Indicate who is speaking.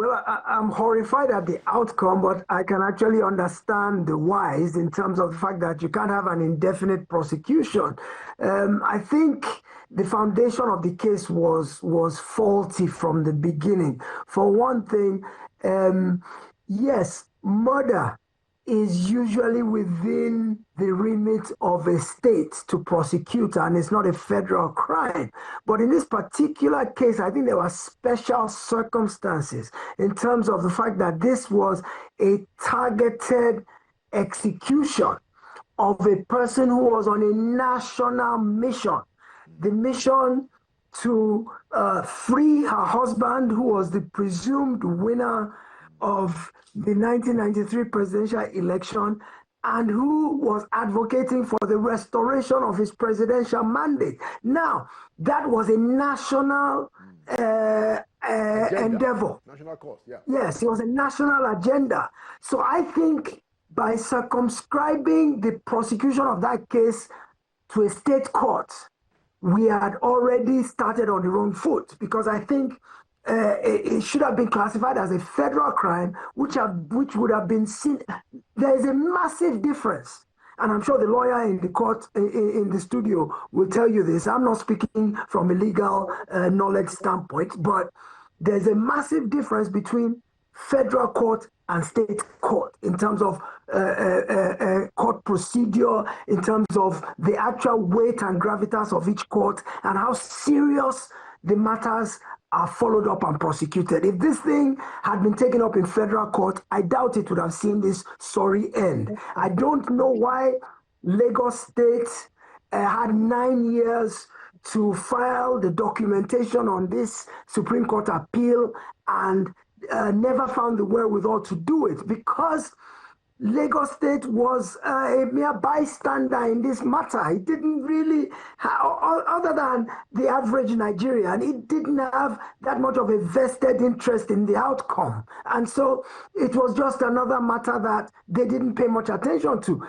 Speaker 1: Well, I'm horrified at the outcome, but I can actually understand the whys in terms of the fact that you can't have an indefinite prosecution. I think the foundation of the case was faulty from the beginning. For one thing, yes, murder is usually within the remit of a state to prosecute, and it's not a federal crime. But in this particular case, I think there were special circumstances in terms of the fact that this was a targeted execution of a person who was on a national mission. The mission to free her husband, who was the presumed winner of the 1993 presidential election, and who was advocating for the restoration of his presidential mandate. Now, that was a national endeavor.
Speaker 2: National cause, yeah.
Speaker 1: Yes, it was a national agenda. So I think by circumscribing the prosecution of that case to a state court, we had already started on the wrong foot, because I think it should have been classified as a federal crime, which would have been seen. There is a massive difference, and I'm sure the lawyer in the court, in the studio, will tell you this. I'm not speaking from a legal knowledge standpoint, but there's a massive difference between federal court and state court in terms of court procedure, in terms of the actual weight and gravitas of each court, and how serious the matters are followed up and prosecuted. If this thing had been taken up in federal court, I doubt it would have seen this sorry end. I don't know why Lagos State had 9 years to file the documentation on this Supreme Court appeal and never found the wherewithal to do it, because Lagos State was a mere bystander in this matter. It didn't really, other than the average Nigerian, it didn't have that much of a vested interest in the outcome. And so it was just another matter that they didn't pay much attention to.